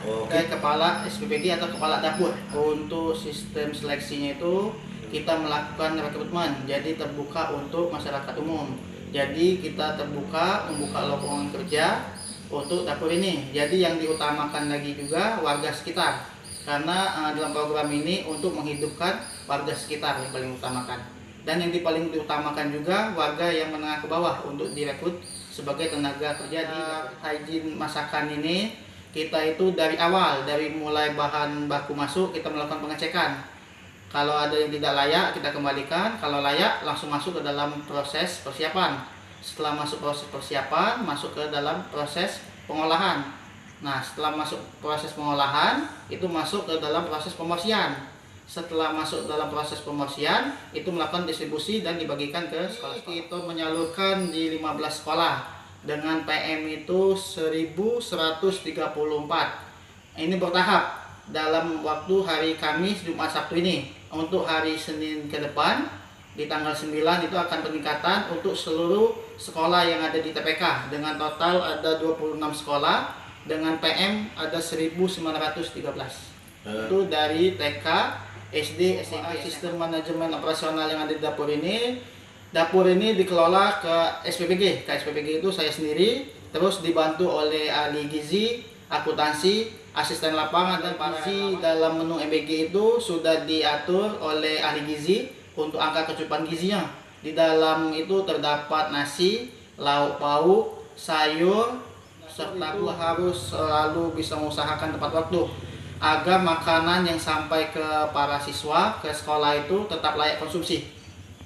Yolanda, kepala SPPG atau kepala dapur. Untuk sistem seleksinya itu kita melakukan rekrutmen, jadi terbuka untuk masyarakat umum. Jadi kita membuka lowongan kerja untuk dapur ini. Jadi yang diutamakan lagi juga warga sekitar, karena dalam program ini untuk menghidupkan warga sekitar yang paling utamakan. Dan yang paling diutamakan juga warga yang menengah ke bawah untuk direkrut sebagai tenaga kerja di hygiene masakan ini. Kita itu dari awal, dari mulai bahan baku masuk kita melakukan pengecekan. Kalau ada yang tidak layak kita kembalikan, kalau layak langsung masuk ke dalam proses persiapan. Setelah masuk proses persiapan, masuk ke dalam proses pengolahan. Nah, setelah masuk proses pengolahan, itu masuk ke dalam proses pemorsian. Setelah masuk dalam proses pemorsian, itu melakukan distribusi dan dibagikan ke sekolah. Kita menyalurkan di 15 sekolah dengan PM itu 1134. Ini bertahap dalam waktu hari Kamis, Jumat, Sabtu ini. Untuk hari Senin ke depan di tanggal 9 itu akan peningkatan untuk seluruh sekolah yang ada di TPK dengan total ada 26 sekolah dengan PM ada 1913. Itu dari TK, SD, SMP. Sistem manajemen operasional yang ada di dapur ini. Dapur ini dikelola ke SPPG. Ke SPPG itu saya sendiri, terus dibantu oleh ahli gizi, akuntansi, asisten lapangan, dan para gizi. Dalam menu MBG itu sudah diatur oleh ahli gizi untuk angka kecukupan gizinya. Di dalam itu terdapat nasi, lauk pauk, sayur, serta itu harus selalu bisa mengusahakan tepat waktu agar makanan yang sampai ke para siswa ke sekolah itu tetap layak konsumsi.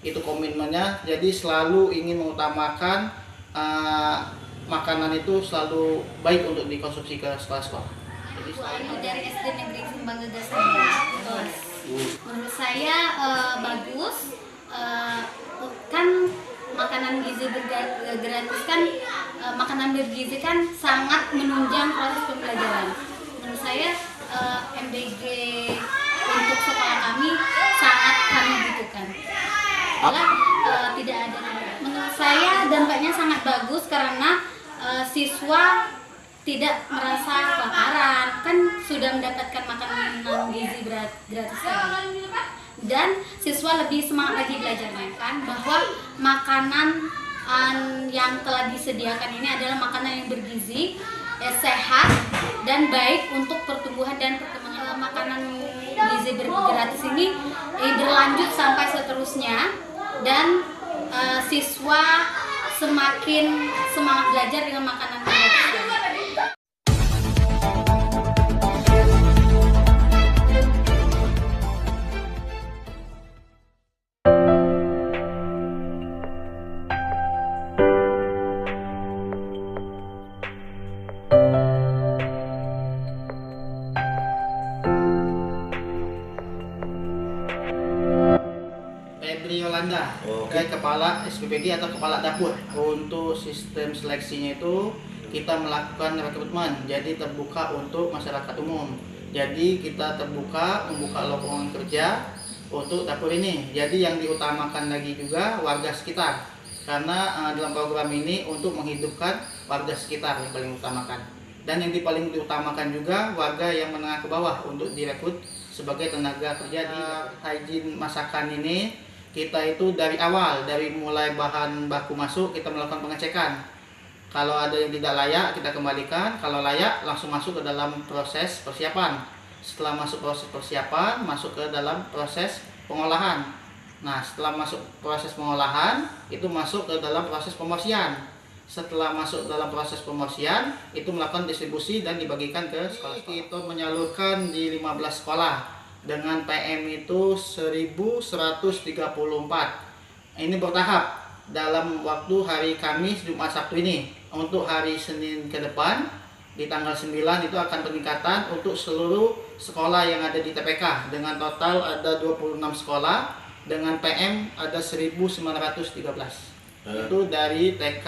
Itu komitmennya, jadi selalu ingin mengutamakan makanan itu selalu baik untuk dikonsumsi ke sekolah-sekolah. Jadi dari SD Negeri Simbanggagas menurut saya bagus, kan makanan gizi gratis kan, makanan bergizi kan sangat menunjang proses pembelajaran. Menurut saya MBG untuk sekolah kami sangat kami butuhkan. Tidak ada. Menurut saya dampaknya sangat bagus karena siswa tidak merasa kelaparan, kan sudah mendapatkan makanan gizi gratis tadi. Dan siswa lebih semangat lagi belajarnya, kan bahwa makanan yang telah disediakan ini adalah makanan yang bergizi, sehat dan baik untuk pertumbuhan dan perkembangan. Makanan gizi gratis ini berlanjut sampai seterusnya dan siswa semakin semangat belajar dengan makanan gratis. Yolanda, kepala SPPG atau kepala dapur. Untuk sistem seleksinya itu kita melakukan rekrutmen, jadi terbuka untuk masyarakat umum. Jadi kita membuka lowongan kerja untuk dapur ini. Jadi yang diutamakan lagi juga warga sekitar, karena dalam program ini untuk menghidupkan warga sekitar yang paling utamakan. Dan yang paling diutamakan juga warga yang menengah ke bawah untuk direkrut sebagai tenaga kerja di hygiene masakan ini. Kita itu dari awal, dari mulai bahan baku masuk kita melakukan pengecekan. Kalau ada yang tidak layak kita kembalikan, kalau layak langsung masuk ke dalam proses persiapan. Setelah masuk proses persiapan, masuk ke dalam proses pengolahan. Nah, setelah masuk proses pengolahan, itu masuk ke dalam proses pemorsian. Setelah masuk dalam proses pemorsian, itu melakukan distribusi dan dibagikan ke sekolah. Kita menyalurkan di 15 sekolah dengan PM itu 1134. Ini bertahap dalam waktu hari Kamis, Jumat, Sabtu ini. Untuk hari Senin ke depan di tanggal 9 itu akan peningkatan untuk seluruh sekolah yang ada di TPK dengan total ada 26 sekolah dengan PM ada 1913. Itu dari TK,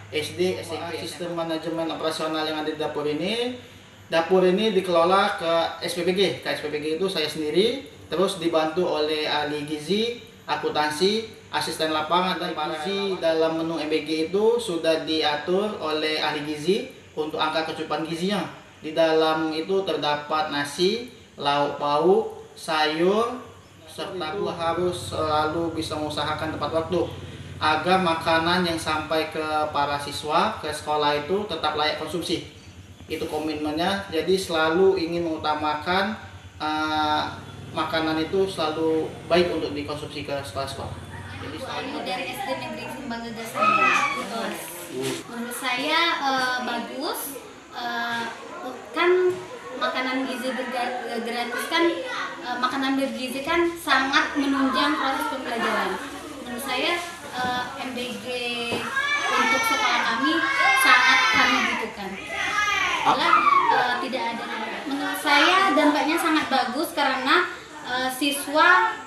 SD, SMP. Sistem manajemen operasional yang ada di dapur ini. Dapur ini dikelola ke SPPG. Ke SPPG itu saya sendiri, terus dibantu oleh ahli gizi, akuntansi, asisten lapangan, dan para gizi. Dalam menu MBG itu sudah diatur oleh ahli gizi untuk angka kecukupan gizinya. Di dalam itu terdapat nasi, lauk pauk, sayur, serta pula harus selalu bisa mengusahakan tepat waktu agar makanan yang sampai ke para siswa ke sekolah itu tetap layak konsumsi. Itu komitmennya, jadi selalu ingin mengutamakan makanan itu selalu baik untuk dikonsumsi ke sekolah-sekolah. Jadi Ayu dari SD Negeri Simbang Gagasan. Menurut saya bagus. Kan makanan gizi gratis kan, makanan bergizi kan sangat menunjang proses pembelajaran. Menurut saya MBG untuk sekolah kami sangat kami butuhkan. Tidak ada. Menurut saya dampaknya sangat bagus karena siswa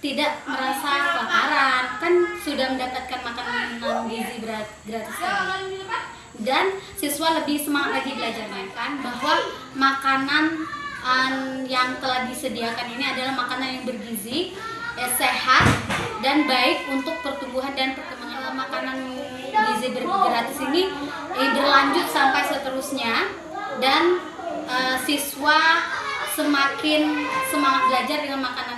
tidak merasa kelaparan, kan sudah mendapatkan makanan gizi gratis tadi. Dan siswa lebih semangat lagi belajarnya, kan bahwa makanan yang telah disediakan ini adalah makanan yang bergizi, sehat dan baik untuk pertumbuhan dan perkembangan. Makanan gizi gratis ini berlanjut sampai seterusnya, dan siswa semakin semangat belajar dengan makanan